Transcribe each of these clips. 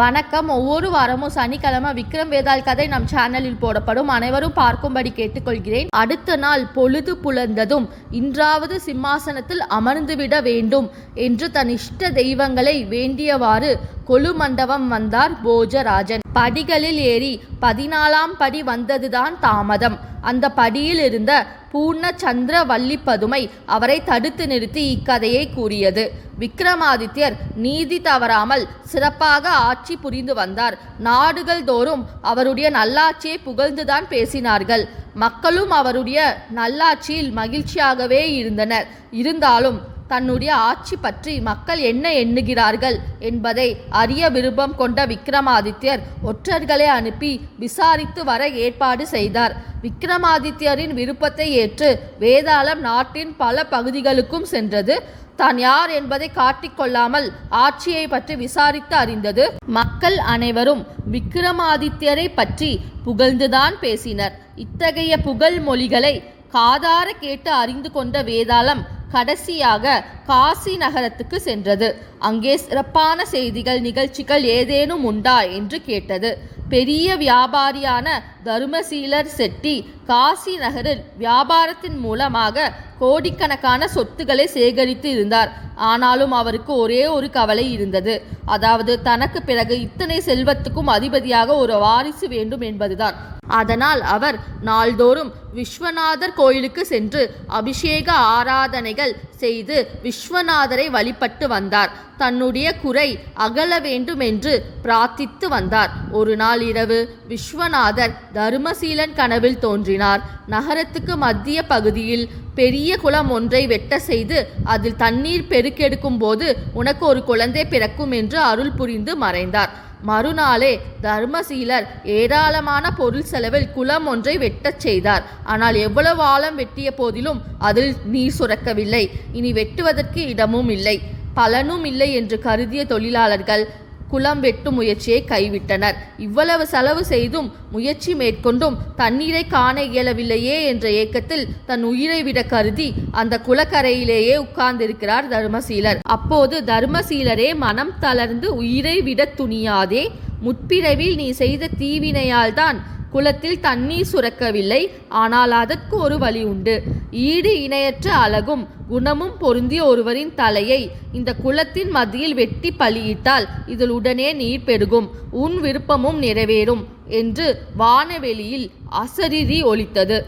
வணக்கம். ஒவ்வொரு வாரமும் சனிக்கிழமை விக்ரம் வேதாள் கதை நம் சேனலில் போடப்படும். அனைவரும் பார்க்கும்படி கேட்டுக்கொள்கிறேன். அடுத்த நாள் பொழுது புலர்ந்ததும் இன்றாவது சிம்மாசனத்தில் அமர்ந்துவிட வேண்டும் என்று தன் இஷ்ட தெய்வங்களை வேண்டியவாறு கொலு மண்டபம் வந்தார் போஜராஜன். படிகளில் ஏறி 14ஆம் படி வந்ததுதான் தாமதம். அந்த படியில் இருந்த பூர்ண சந்திர வள்ளி பதுமை அவரை தடுத்து நிறுத்தி இக்கதையை கூறியது. விக்ரமாதித்யர் நீதி தவறாமல் சிறப்பாக ஆட்சி புரிந்து வந்தார். நாடுகள் தோறும் அவருடைய நல்லாட்சியை புகழ்ந்துதான் பேசினார்கள். மக்களும் அவருடைய நல்லாட்சியில் மகிழ்ச்சியாகவே இருந்தனர். இருந்தாலும் தன்னுடைய ஆட்சி பற்றி மக்கள் என்ன எண்ணுகிறார்கள் என்பதை அறிய விருப்பம் கொண்ட விக்ரமாதித்யர் ஒற்றர்களை அனுப்பி விசாரித்து வர ஏற்பாடு செய்தார். விக்ரமாதித்யரின் விருப்பத்தை ஏற்று வேதாளம் நாட்டின் பல பகுதிகளுக்கும் சென்றது. தான் யார் என்பதை காட்டிக்கொள்ளாமல் ஆட்சியை பற்றி விசாரித்து அறிந்தது. மக்கள் அனைவரும் விக்ரமாதித்யரை பற்றி புகழ்ந்துதான் பேசினர். இத்தகைய புகழ் மொழிகளை காதார கேட்டு அறிந்து கொண்ட வேதாளம் கடைசியாக காசி நகரத்துக்கு சென்றது. அங்கே சிறப்பான செய்திகள் நிகழ்ச்சிகள் ஏதேனும் உண்டா என்று கேட்டது. பெரிய வியாபாரியான தர்மசீலர் செட்டி காசி நகரில் வியாபாரத்தின் மூலமாக கோடிக்கணக்கான சொத்துக்களை சேகரித்து இருந்தார். ஆனாலும் அவருக்கு ஒரே ஒரு கவலை இருந்தது. அதாவது தனக்கு பிறகு இத்தனை செல்வத்துக்கும் அதிபதியாக ஒரு வாரிசு வேண்டும் என்பதுதான். அதனால் அவர் நாள்தோறும் விஸ்வநாதர் கோயிலுக்கு சென்று அபிஷேக ஆராதனைகள் செய்து விஸ்வநாதரை வழிபட்டு வந்தார். தன்னுடைய குறை அகல வேண்டும் என்று பிரார்த்தித்து வந்தார். ஒரு நாள் இரவு விஸ்வநாதர் தர்மசீலன் கனவில் தோன்றினார். நகரத்துக்கு மத்திய பகுதியில் பெரிய குளம் ஒன்றை வெட்ட செய்து அதில் தண்ணீர் பெருக்கெடுக்கும் போது உனக்கு ஒரு குழந்தை பிறக்கும் என்று அருள் புரிந்து மறைந்தார். மறுநாளே தர்மசீலர் ஏராளமான பொருள் செலவில் குளம் ஒன்றை வெட்டச் செய்தார். ஆனால் எவ்வளவு ஆழம் வெட்டிய போதிலும் அதில் நீர் சுரக்கவில்லை. இனி வெட்டுவதற்கு இடமும் இல்லை, பலனும் இல்லை என்று கருதிய தொழிலாளர்கள் குளம் வெட்டும் முயற்சியை கைவிட்டனர். இவ்வளவு செலவு செய்தும் முயற்சி மேற்கொண்டும் தண்ணீரை காண இயலவில்லையே என்ற ஏக்கத்தில் தன் உயிரை விட கருதி அந்த குளக்கரையிலேயே உட்கார்ந்திருக்கிறார் தர்மசீலர். அப்போது தர்மசீலரே மனம் தளர்ந்து உயிரை விட துணியாதே, முற்பிறவில் நீ செய்த தீவினையால் தான் குளத்தில் தண்ணீர் சுரக்கவில்லை. ஆனால் அதற்கு ஒரு வழி உண்டு. ஈடு இணையற்ற அழகும் குணமும் பொருந்திய ஒருவரின் தலையை இந்த குளத்தின் மத்தியில் வெட்டி பலியிட்டால் இதில் உடனே நீர் பெருகும், உன் விருப்பமும் நிறைவேறும் என்று வானவெளியில் அசரீரி ஒலித்தது.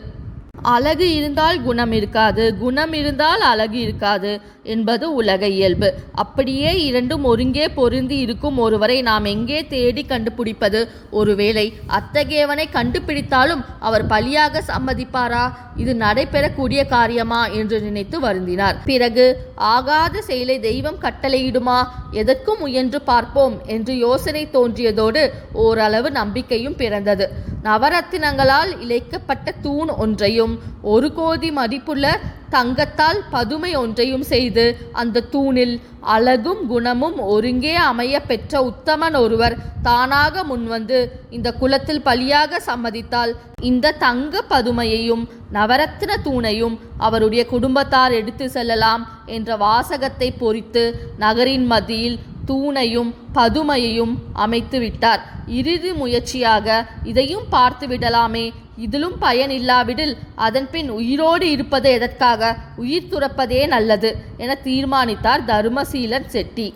அழகு இருந்தால் குணம் இருக்காது, குணம் இருந்தால் அழகு இருக்காது என்பது உலக இயல்பு. அப்படியே இரண்டும் ஒருங்கே பொருந்தி இருக்கும் ஒருவரை நாம் எங்கே தேடி கண்டுபிடிப்பது? ஒருவேளை அத்தகையவனை கண்டுபிடித்தாலும் அவர் பலியாக சம்மதிப்பாரா? இது நடைபெறக்கூடிய காரியமா என்று நினைத்து வருந்தினார். பிறகு ஆகாத செயலை தெய்வம் கட்டளையிடுமா? எதற்கும் முயன்று பார்ப்போம் என்று யோசனை தோன்றியதோடு ஓரளவு நம்பிக்கையும் பிறந்தது. நவரத்தினங்களால் இழைக்கப்பட்ட தூண் ஒன்றையும் 1 கோடி மதிப்புள்ள தங்கத்தால் பதுமை ஒன்றையும் செய்து அந்த தூணில் அழகும் குணமும் ஒருங்கே அமைய பெற்ற உத்தமன் ஒருவர் தானாக முன்வந்து இந்த குலத்தில் பலியாக சம்மதித்தால் இந்த தங்க பதுமையையும் நவரத்தின தூணையும் அவருடைய குடும்பத்தார் எடுத்து செல்லலாம் என்ற வாசகத்தை பொறித்து நகரின் மத்தியில் தூணையும் பதுமையையும் அமைத்து விட்டார். இறுதி முயற்சியாக இதையும் பார்த்து விடலாமே, இதிலும் பயன் இல்லாவிடில் அதன் பின் உயிரோடு இருப்பது எதற்காக, உயிர் துறப்பதே நல்லது என தீர்மானித்தார் தர்மசீலன் செட்டி.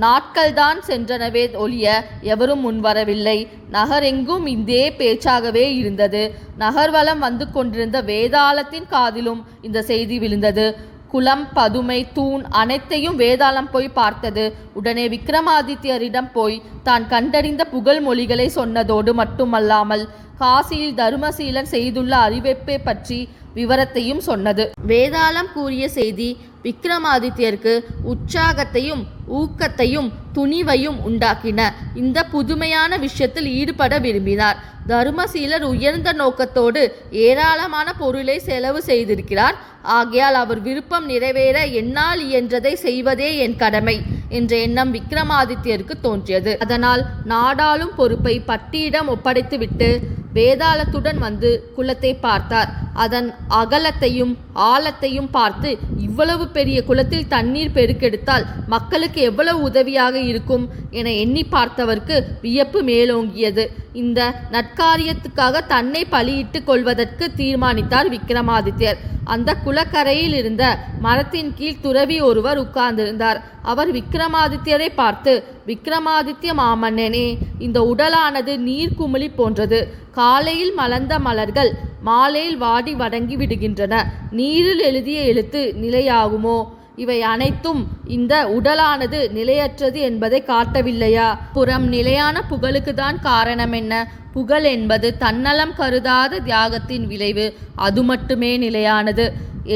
நாட்கள்தான் சென்றனவே ஒழிய எவரும் முன்வரவில்லை. நகரெங்கும் இதே பேச்சாகவே இருந்தது. நகர்வலம் வந்து கொண்டிருந்த வேதாளத்தின் காதிலும் இந்த செய்தி விழுந்தது. குளம், பதுமை, தூண் அனைத்தையும் வேதாளம் போய் பார்த்தது. உடனே விக்ரமாதித்யரிடம் போய் தான் கண்டறிந்த புகழ் மொழிகளை சொன்னதோடு மட்டுமல்லாமல் காசியில் தர்மசீலன் செய்துள்ள அறிவிப்பை பற்றி விவரத்தையும் சொன்னது. வேதாளம் கூறிய செய்தி விக்ரமாதித்யருக்கு உற்சாகத்தையும் ஊக்கத்தையும் துணிவையும் உண்டாக்கின. இந்த புதுமையான விஷயத்தில் ஈடுபட விரும்பினார். தர்மசீலர் உயர்ந்த நோக்கத்தோடு ஏராளமான பொருளை செலவு செய்திருக்கிறார். ஆகையால் அவர் விருப்பம் நிறைவேற என்னால் இயன்றதை செய்வதே என் கடமை என்ற எண்ணம் விக்ரமாதித்யருக்கு தோன்றியது. அதனால் நாடாளும் பொறுப்பை பட்டியிடம் ஒப்படைத்துவிட்டு வேதாளத்துடன் வந்து குளத்தை பார்த்தார். அதன் அகலத்தையும் ஆழத்தையும் பார்த்து, இவ்வளவு பெரிய குளத்தில் தண்ணீர் பெருக்கெடுத்தால் மக்களுக்கு எவ்வளவு உதவியாக இருக்கும் என எண்ணி பார்த்தவருக்கு வியப்பு மேலோங்கியது. இந்த நற்காரியத்துக்காக தன்னை பலியிட்டு கொள்வதற்கு தீர்மானித்தார் விக்ரமாதித்யர். அந்த குளக்கரையில் இருந்த மரத்தின் கீழ் துறவி ஒருவர் உட்கார்ந்திருந்தார். அவர் விக்ரமாதித்யரை பார்த்து, விக்ரமாதித்ய மாமன்னனே, இந்த உடலானது நீர்க்குமிழி போன்றது. காலையில் மலர்ந்த மலர்கள் மாலையில் வாடி வடங்கி விடுகின்றன. நீரில் எழுதிய எழுத்து நிலையாகுமோ? இவை அனைத்தும் இந்த உடலானது நிலையற்றது என்பதை காட்டவில்லையா? புறம் நிலையான புகழுக்கு தான் காரணம் என்ன? புகழ் என்பது தன்னலம் கருதாத தியாகத்தின் விளைவு. அது மட்டுமே நிலையானது,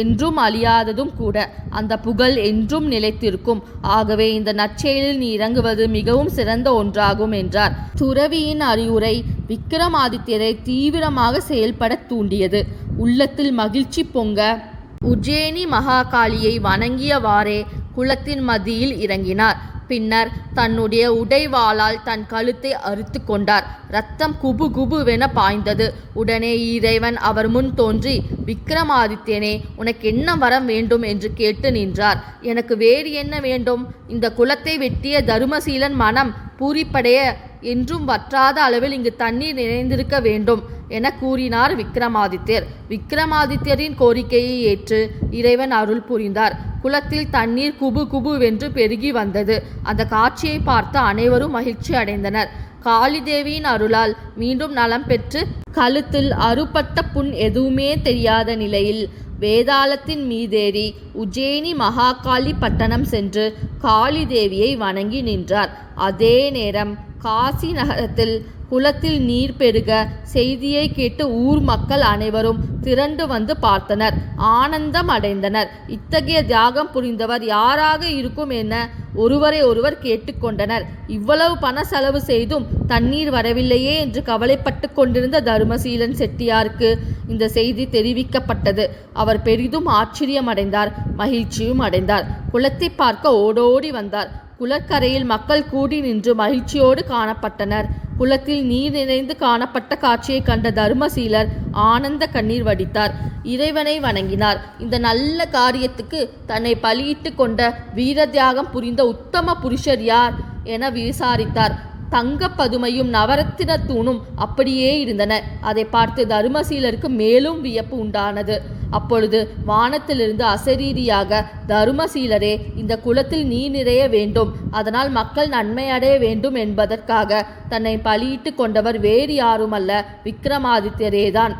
என்றும் அழியாததும் கூட. அந்த புகழ் என்றும் நிலைத்திருக்கும். ஆகவே இந்த நற்செயலில் நீ இறங்குவது மிகவும் சிறந்த ஒன்றாகும் என்றார். துறவியின் அறிவுரை விக்ரமாதித்யரை தீவிரமாக செயல்பட தூண்டியது. உள்ளத்தில் மகிழ்ச்சி பொங்க உஜ்ஜயினி மகாகாளியை வணங்கியவாறே குளத்தின் மத்தியில் இறங்கினார். பின்னர் தன்னுடைய உடைவாளால் தன் கழுத்தை அறுத்து கொண்டார். இரத்தம் குபு குபுவென பாய்ந்தது. உடனே இறைவன் அவர் முன் தோன்றி, விக்ரமாதித்யனே, உனக்கு என்ன வரம் வேண்டும் என்று கேட்டு நின்றார். எனக்கு வேறு என்ன வேண்டும்? இந்த குளத்தை வெட்டிய தருமசீலன் மனம் பூரிப்படைய என்றும் வற்றாத அளவில் இங்கு தண்ணீர் நிறைந்திருக்க வேண்டும் என கூறினார் விக்ரமாதித்யர். விக்ரமாதித்யரின் கோரிக்கையை ஏற்று இறைவன் அருள் புரிந்தார். குளத்தில் தண்ணீர் குபு குபுவென்று பெருகி வந்தது. அந்த காட்சியை பார்த்து அனைவரும் மகிழ்ச்சி அடைந்தனர். காளிதேவியின் அருளால் மீண்டும் நலம் பெற்று கழுத்தில் அறுபட்ட புண் எதுவுமே தெரியாத நிலையில் வேதாளத்தின் மீதேறி உஜ்ஜயினி மகாகாளி பட்டணம் சென்று காளி தேவியை வணங்கி நின்றார். அதே நேரம் காசி நகரத்தில் குளத்தில் நீர் பெருக செய்தியை கேட்டு ஊர் மக்கள் அனைவரும் திரண்டு வந்து பார்த்தனர். ஆனந்தம் அடைந்தனர். இத்தகைய தியாகம் புரிந்தவர் யாராக இருக்கும் என ஒருவரை ஒருவர் கேட்டுக்கொண்டனர். இவ்வளவு பண செலவு செய்தும் தண்ணீர் வரவில்லையே என்று கவலைப்பட்டு கொண்டிருந்த தருமசீலன் செட்டியாருக்கு இந்த செய்தி தெரிவிக்கப்பட்டது. அவர் பெரிதும் ஆச்சரியமடைந்தார், மகிழ்ச்சியும் அடைந்தார். குளத்தை பார்க்க ஓடோடி வந்தார். குளக்கரையில் மக்கள் கூடி நின்று மகிழ்ச்சியோடு காணப்பட்டனர். குளத்தில் நீர் நிறைந்து காணப்பட்ட காட்சியை கண்ட தருமசீலர் ஆனந்த கண்ணீர் வடித்தார். இறைவனை வணங்கினார். இந்த நல்ல காரியத்துக்கு தன்னை பலியிட்டு கொண்ட வீர தியாகம் புரிந்த உத்தம புருஷர் யார் என விசாரித்தார். தங்க பதுமையும் நவரத்தின தூணும் அப்படியே இருந்தன. அதை பார்த்து தருமசீலருக்கு மேலும் வியப்பு உண்டானது. அப்பொழுது வானத்திலிருந்து அசரீரியாக, தருமசீலரே, இந்த குளத்தில் நீர் நிறைய வேண்டும், அதனால் மக்கள் நன்மை அடைய வேண்டும் என்பதற்காக தன்னை பலியிட்டு கொண்டவர் வேறு யாருமல்ல, விக்ரமாதித்யரேதான்.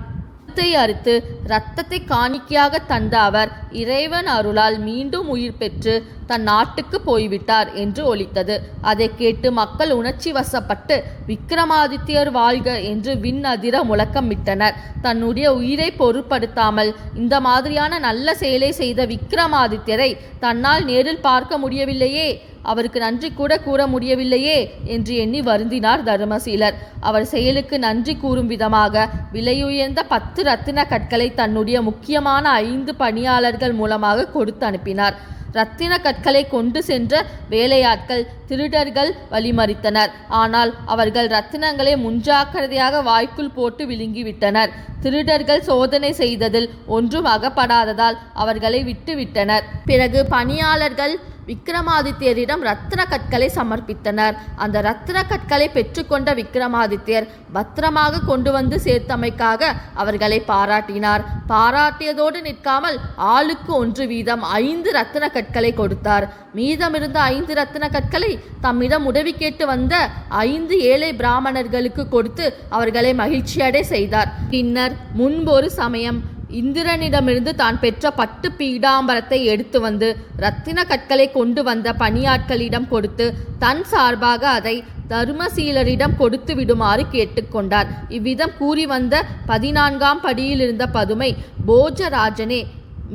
அறுத்து இரத்தத்தை காணிக்கையாக தந்த அவர் இறைவன் அருளால் மீண்டும் உயிர் பெற்று தன் நாட்டுக்கு போய்விட்டார் என்று ஒலித்தது. அதை கேட்டு மக்கள் உணர்ச்சி வசப்பட்டு விக்ரமாதித்யர் வாழ்க என்று விண் அதிர முழக்கமிட்டனர். தன்னுடைய உயிரை பொருட்படுத்தாமல் இந்த மாதிரியான நல்ல செயலை செய்த விக்ரமாதித்யரை தன்னால் நேரில் பார்க்க முடியவில்லையே, அவருக்கு நன்றி கூட கூற முடியவில்லையே என்று எண்ணி வருந்தினார் தருமசீலர். அவர் செயலுக்கு நன்றி கூறும் விதமாக விலையுயர்ந்த 10 ரத்தின கற்களை தன்னுடைய முக்கியமான 5 பணியாளர்கள் மூலமாக கொடுத்து அனுப்பினார். ரத்தின கற்களை கொண்டு சென்ற வேலையாட்கள் திருடர்கள் வழிமறித்தனர். ஆனால் அவர்கள் ரத்தினங்களை முன்ஜாக்கிரதையாக வாய்க்குள் போட்டு விழுங்கிவிட்டனர். திருடர்கள் சோதனை செய்ததில் ஒன்றும் அகப்படாததால் அவர்களை விட்டுவிட்டனர். பிறகு பணியாளர்கள் விக்ரமாதித்யரிடம் ரத்தின கற்களை சமர்ப்பித்தனர். அந்த ரத்தின கற்களை பெற்றுக்கொண்ட விக்ரமாதித்யர் பத்திரமாக கொண்டு வந்து சேர்த்தமைக்காக அவர்களை பாராட்டினார். பாராட்டியதோடு நிற்காமல் ஆளுக்கு 1 வீதம் 5 ரத்தின கற்களை கொடுத்தார். மீதமிருந்த 5 ரத்தின கற்களை தம்மிடம் உதவி கேட்டு வந்த 5 ஏழை பிராமணர்களுக்கு கொடுத்து அவர்களை மகிழ்ச்சியடை செய்தார். பின்னர் முன்பொரு சமயம் இந்திரனிடமிருந்து தான் பெற்ற பட்டு பீடாம்பரத்தை எடுத்து வந்து ரத்தின கற்களை கொண்டு வந்த பணியாட்களிடம் கொடுத்து தன் சார்பாக அதை தருமசீலரிடம் கொடுத்து விடுமாறு கேட்டுக்கொண்டார். இவ்விதம் கூறி வந்த 14ஆம் படியில் இருந்த பதுமை, போஜராஜனே,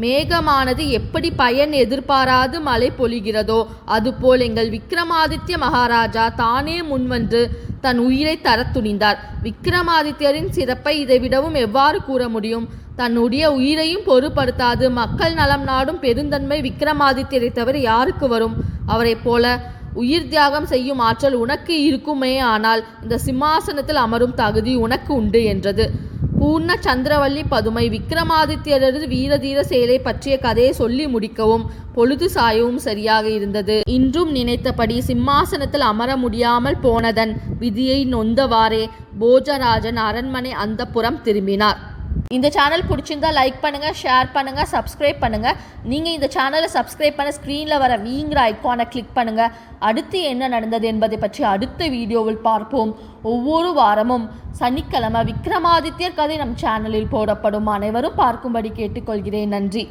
மேகமானது எப்படி பயன் எதிர்பாராது மழை பொழிகிறதோ அதுபோல் எங்கள் விக்ரமாதித்ய மகாராஜா தானே முன்வந்து தன் உயிரை தர துணிந்தார். விக்ரமாதித்யரின் சிறப்பை இதைவிடவும் எவ்வாறு கூற முடியும்? தன்னுடைய உயிரையும் பொருட்படுத்தாது மக்கள் நலம் நாடும் பெருந்தன்மை விக்ரமாதித்யரை தவிர யாருக்கு வரும்? அவரை போல உயிர் தியாகம் செய்யும் ஆற்றல் உனக்கு இருக்குமே, ஆனால் இந்த சிம்மாசனத்தில் அமரும் தகுதி உனக்கு உண்டு என்றது. பூர்ண சந்திரவல்லி பதுமை விக்ரமாதித்யரது வீரதீர செயலை பற்றிய கதையை சொல்லி முடிக்கவும் பொழுது சாயவும் சரியாக இருந்தது. இன்றும் நினைத்தபடி சிம்மாசனத்தில் அமர முடியாமல் போனதன் விதியை நொந்தவாறே போஜராஜன் அரண்மனை அந்தப்புறம் திரும்பினார். இந்த சேனல் பிடிச்சிருந்தா லைக் பண்ணுங்கள், ஷேர் பண்ணுங்கள், சப்ஸ்கிரைப் பண்ணுங்கள். நீங்கள் இந்த சேனலை சப்ஸ்கிரைப் பண்ண ஸ்க்ரீனில் வர வீங்கிற ஐக்கானை கிளிக் பண்ணுங்கள். அடுத்து என்ன நடந்தது என்பதை பற்றி அடுத்த வீடியோவில் பார்ப்போம். ஒவ்வொரு வாரமும் சனிக்கிழமை விக்ரமாதித்யர் கதை நம் சேனலில் போடப்படும். அனைவரும் பார்க்கும்படி கேட்டுக்கொள்கிறேன். நன்றி.